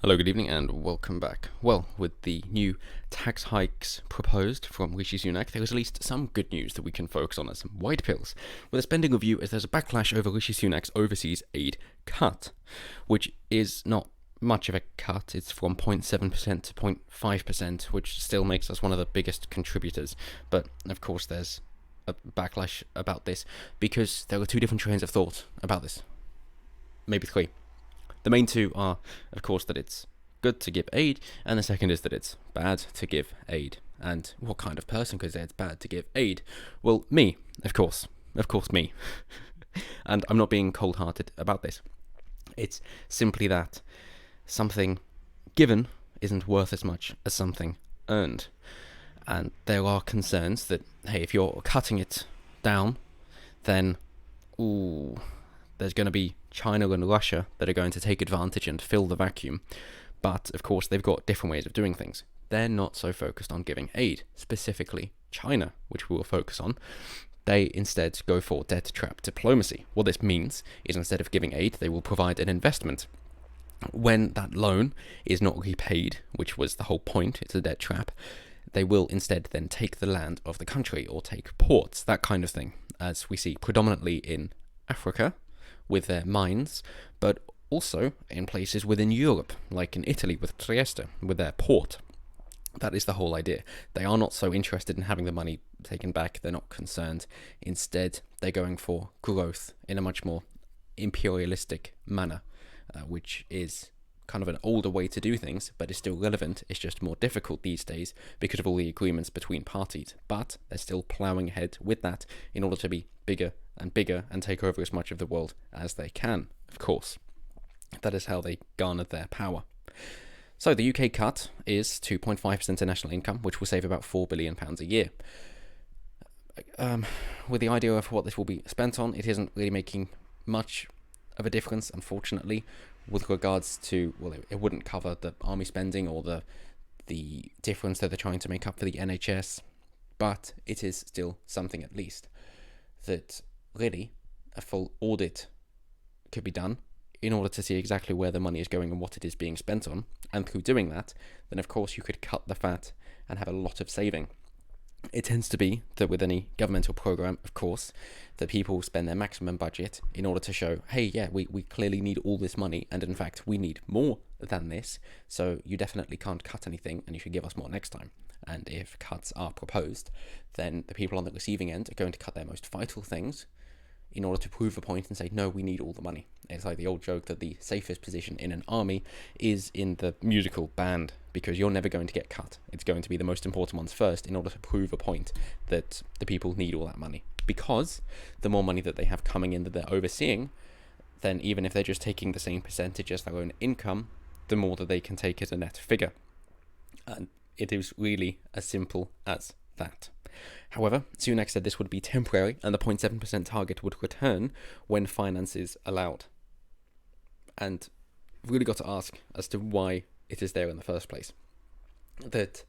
Hello, good evening, and welcome back. Well, with the new tax hikes proposed from Rishi Sunak, there is at least some good news that we can focus on as some white pills. With a spending review, as there's a backlash over Rishi Sunak's overseas aid cut, which is not much of a cut. It's from 0.7% to 0.5%, which still makes us one of the biggest contributors. But of course, there's a backlash about this because there are two different trains of thought about this. Maybe three. The main two are, of course, that it's good to give aid, and the second is that it's bad to give aid. And what kind of person could say it's bad to give aid? Well, me, of course. Of course, me. And I'm not being cold hearted about this. It's simply that something given isn't worth as much as something earned. And there are concerns that, hey, if you're cutting it down, then, there's going to be China and Russia that are going to take advantage and fill the vacuum. But, of course, they've got different ways of doing things. They're not so focused on giving aid, specifically China, which we will focus on. They instead go for debt trap diplomacy. What this means is instead of giving aid, they will provide an investment. When that loan is not repaid, which was the whole point, it's a debt trap, they will instead then take the land of the country or take ports, that kind of thing, as we see predominantly in Africa, with their mines, but also in places within Europe, like in Italy with Trieste, with their port. That is the whole idea. They are not so interested in having the money taken back. They're not concerned. Instead, they're going for growth in a much more imperialistic manner, which is kind of an older way to do things, but is still relevant. It's just more difficult these days because of all the agreements between parties. But they're still ploughing ahead with that in order to be bigger and bigger and take over as much of the world as they can, of course. That is how they garnered their power. So the UK cut is 2.5% of national income, which will save about £4 billion a year. With the idea of what this will be spent on, it isn't really making much of a difference, unfortunately, with regards to, well, it wouldn't cover the army spending or the difference that they're trying to make up for the NHS, but it is still something at least that really a full audit could be done in order to see exactly where the money is going and what it is being spent on. And through doing that, then of course you could cut the fat and have a lot of saving. It tends to be that with any governmental program, of course, that people spend their maximum budget in order to show, hey, yeah, we clearly need all this money, and in fact, we need more than this, so you definitely can't cut anything, and you should give us more next time. And if cuts are proposed, then the people on the receiving end are going to cut their most vital things in order to prove a point and say, no, we need all the money. It's like the old joke that the safest position in an army is in the musical band, because you're never going to get cut. It's going to be the most important ones first in order to prove a point that the people need all that money. Because the more money that they have coming in that they're overseeing, then even if they're just taking the same percentage as their own income, the more that they can take as a net figure. And it is really as simple as that. However, Sunak said this would be temporary and the 0.7% target would return when finances allowed. And we've really got to ask as to why it is there in the first place. That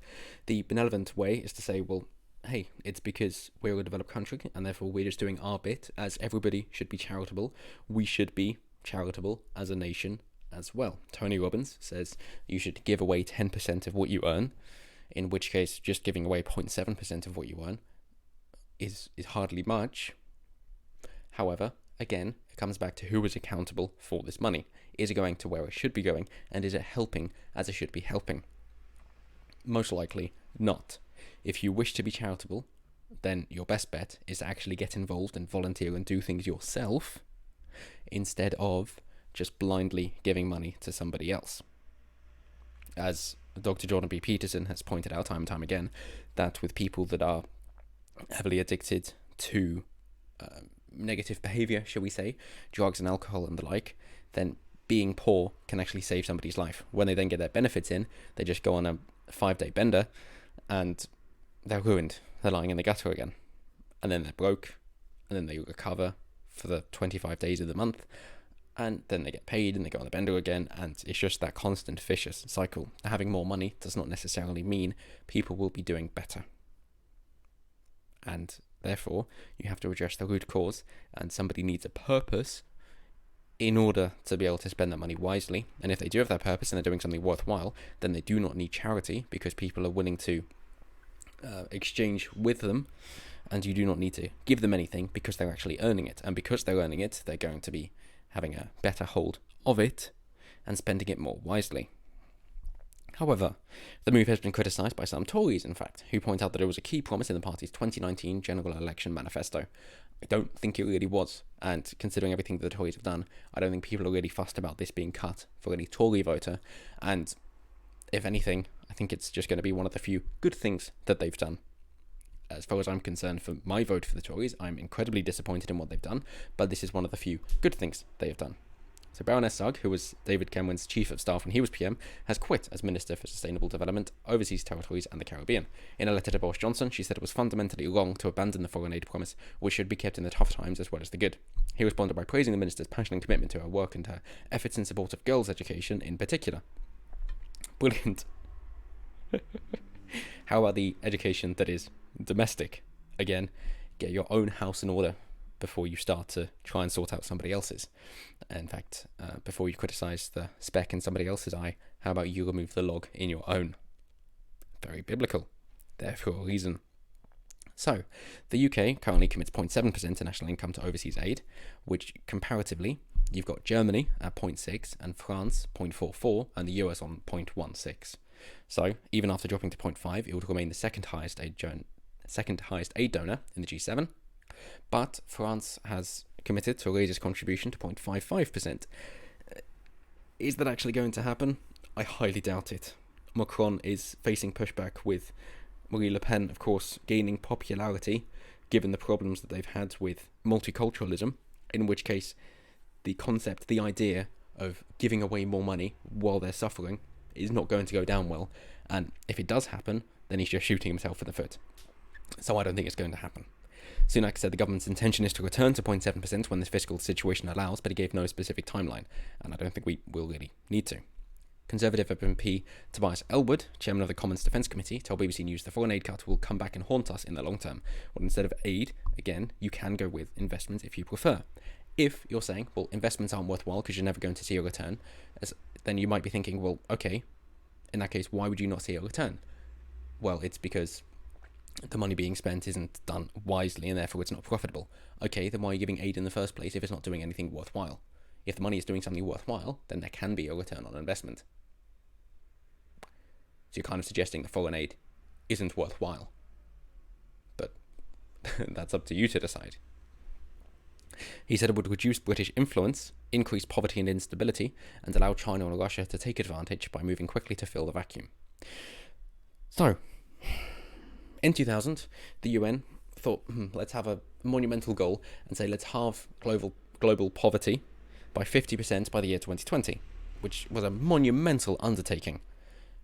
the benevolent way is to say, well, hey, it's because we're a developed country and therefore we're just doing our bit, as everybody should be charitable. We should be charitable as a nation as well. Tony Robbins says you should give away 10% of what you earn, in which case just giving away 0.7% of what you earn is hardly much. However, again, it comes back to who is accountable for this money. Is it going to where it should be going, and is it helping as it should be helping? Most likely not. If you wish to be charitable, then your best bet is to actually get involved and volunteer and do things yourself, instead of just blindly giving money to somebody else. As Dr. Jordan B. Peterson has pointed out time and time again, that with people that are heavily addicted to negative behavior, shall we say, drugs and alcohol and the like, then being poor can actually save somebody's life. When they then get their benefits in, they just go on a 5-day bender and they're ruined. They're lying in the gutter again. And then they're broke, and then they recover for the 25 days of the month, and then they get paid and they go on the bender again, and it's just that constant vicious cycle. Having more money does not necessarily mean people will be doing better. And therefore, you have to address the root cause, and somebody needs a purpose in order to be able to spend that money wisely. And if they do have that purpose and they're doing something worthwhile, then they do not need charity, because people are willing to exchange with them, and you do not need to give them anything because they're actually earning it. And because they're earning it, they're going to be having a better hold of it and spending it more wisely. However, the move has been criticised by some Tories, in fact, who point out that it was a key promise in the party's 2019 general election manifesto. I don't think it really was, and considering everything that the Tories have done, I don't think people are really fussed about this being cut for any Tory voter, and if anything, I think it's just going to be one of the few good things that they've done. As far as I'm concerned, for my vote for the Tories, I'm incredibly disappointed in what they've done, but this is one of the few good things they have done. So Baroness Sugg, who was David Cameron's chief of staff when he was PM, has quit as Minister for Sustainable Development, Overseas Territories and the Caribbean. In a letter to Boris Johnson, she said it was fundamentally wrong to abandon the foreign aid promise, which should be kept in the tough times as well as the good. He responded by praising the minister's passion and commitment to her work and her efforts in support of girls' education in particular. Brilliant. How about the education that is domestic? Again, get your own house in order before you start to try and sort out somebody else's. In fact, before you criticise the speck in somebody else's eye, how about you remove the log in your own? Very biblical, there for a reason. So, the UK currently commits 0.7% of national income to overseas aid, which comparatively, you've got Germany at 0.6 and France 0.44 and the US on 0.16. So, even after dropping to 0.5, it would remain the second highest aid donor in the G7. But France has committed to raise its contribution to 0.55%. Is that actually going to happen? I highly doubt it. Macron is facing pushback, with Marine Le Pen, of course, gaining popularity given the problems that they've had with multiculturalism, in which case the concept, the idea of giving away more money while they're suffering is not going to go down well. And if it does happen, then he's just shooting himself in the foot. So I don't think it's going to happen. Sunak said the government's intention is to return to 0.7% when this fiscal situation allows, but he gave no specific timeline, and I don't think we will really need to. Conservative MP Tobias Ellwood, chairman of the Commons Defence Committee, told BBC News the foreign aid cut will come back and haunt us in the long term. Well, instead of aid, again, you can go with investment if you prefer. If you're saying, well, investments aren't worthwhile because you're never going to see a return, then you might be thinking, well, okay, in that case, why would you not see a return? Well, it's because the money being spent isn't done wisely and therefore it's not profitable. Okay, then why are you giving aid in the first place if it's not doing anything worthwhile? If the money is doing something worthwhile, then there can be a return on investment. So you're kind of suggesting that foreign aid isn't worthwhile. But that's up to you to decide. He said it would reduce British influence, increase poverty and instability, and allow China and Russia to take advantage by moving quickly to fill the vacuum. So, in 2000, the UN thought, let's have a monumental goal and say let's halve global poverty by 50% by the year 2020, which was a monumental undertaking,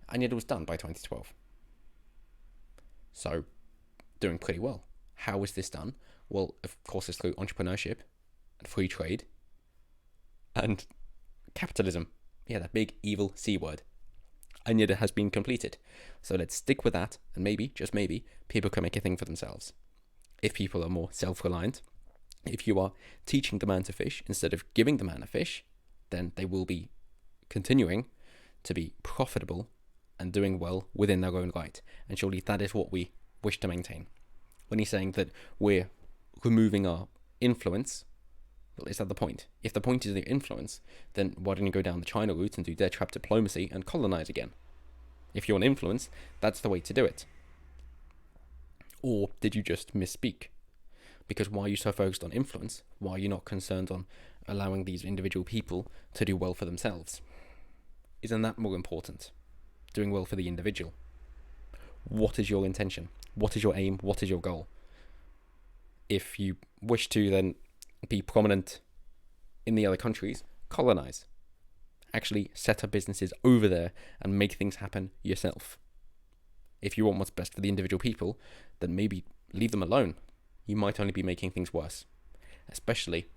and yet it was done by 2012. So, doing pretty well. How is this done? Well, of course, it's through entrepreneurship and free trade and capitalism. Yeah, that big evil C word. And yet it has been completed. So let's stick with that, and maybe, just maybe, people can make a thing for themselves. If people are more self-reliant, if you are teaching the man to fish instead of giving the man a fish, then they will be continuing to be profitable and doing well within their own right. And surely that is what we wish to maintain. When he's saying that we're removing our influence, well, is that the point? If the point is the influence, then why don't you go down the China route and do debt trap diplomacy and colonize again? If you're an influence, that's the way to do it. Or did you just misspeak? Because why are you so focused on influence? Why are you not concerned on allowing these individual people to do well for themselves? Isn't that more important? Doing well for the individual. What is your intention? What is your aim? What is your goal? If you wish to then be prominent in the other countries, colonize. Actually set up businesses over there and make things happen yourself. If you want what's best for the individual people, then maybe leave them alone. You might only be making things worse. Especially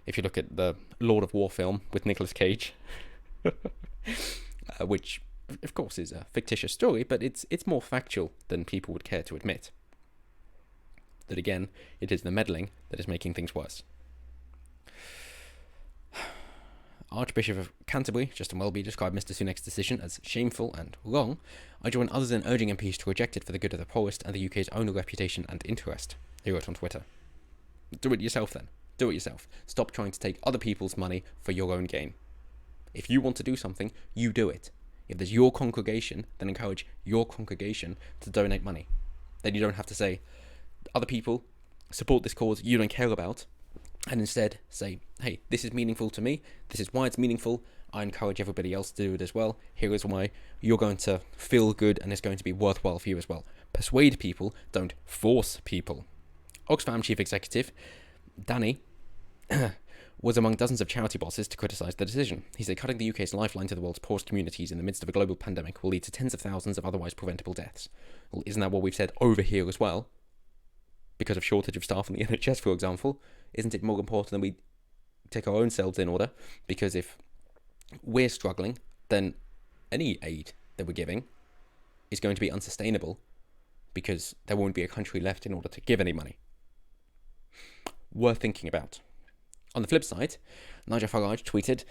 if you look at the Lord of War film with Nicolas Cage, which of course is a fictitious story, but it's more factual than people would care to admit. That again, it is the meddling that is making things worse. Archbishop of Canterbury, Justin Welby, described Mr Sunak's decision as shameful and wrong. I join others in urging MPs to reject it for the good of the poorest and the UK's own reputation and interest, he wrote on Twitter. Do it yourself then. Do it yourself. Stop trying to take other people's money for your own gain. If you want to do something, you do it. If there's your congregation, then encourage your congregation to donate money. Then you don't have to say, other people support this cause you don't care about, and instead say, hey, this is meaningful to me, this is why it's meaningful, I encourage everybody else to do it as well, here is why you're going to feel good and it's going to be worthwhile for you as well. Persuade people, don't force people. Oxfam Chief Executive Danny was among dozens of charity bosses to criticise the decision. He said cutting the UK's lifeline to the world's poorest communities in the midst of a global pandemic will lead to tens of thousands of otherwise preventable deaths. Well, isn't that what we've said over here as well? Because of shortage of staff in the NHS, for example, isn't it more important that we take our own selves in order? Because if we're struggling, then any aid that we're giving is going to be unsustainable because there won't be a country left in order to give any money. Worth thinking about. On the flip side, Nigel Farage tweeted,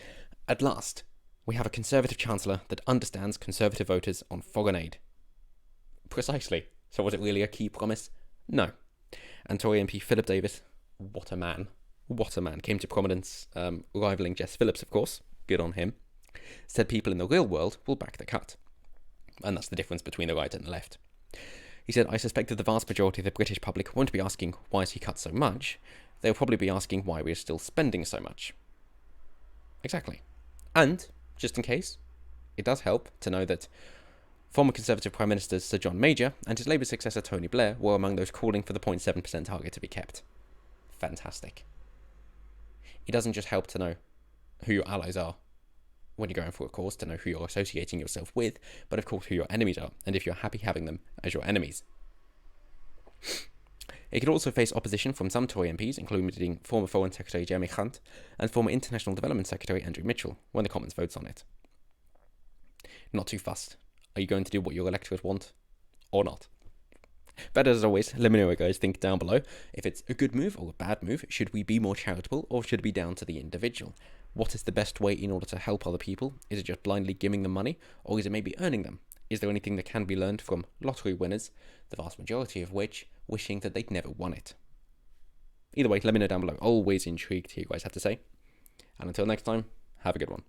"At last, we have a Conservative Chancellor that understands Conservative voters on foreign aid." Precisely. So was it really a key promise? No. And Tory MP Philip Davis, what a man, came to prominence, rivaling Jess Phillips, of course, good on him, said people in the real world will back the cut. And that's the difference between the right and the left. He said, I suspect that the vast majority of the British public won't be asking why has he cut so much, they'll probably be asking why we're still spending so much. Exactly. And, just in case, it does help to know that former Conservative Prime Ministers Sir John Major and his Labour successor Tony Blair were among those calling for the 0.7% target to be kept. Fantastic. It doesn't just help to know who your allies are when you're going for a cause, to know who you're associating yourself with, but of course who your enemies are, and if you're happy having them as your enemies. It could also face opposition from some Tory MPs, including former Foreign Secretary Jeremy Hunt and former International Development Secretary Andrew Mitchell, when the Commons votes on it. Not too fussed. Are you going to do what your electorate want, or not? But as always, let me know what you guys think down below. If it's a good move or a bad move, should we be more charitable, or should it be down to the individual? What is the best way in order to help other people? Is it just blindly giving them money, or is it maybe earning them? Is there anything that can be learned from lottery winners, the vast majority of which wishing that they'd never won it? Either way, let me know down below. Always intrigued to hear you guys have to say. And until next time, have a good one.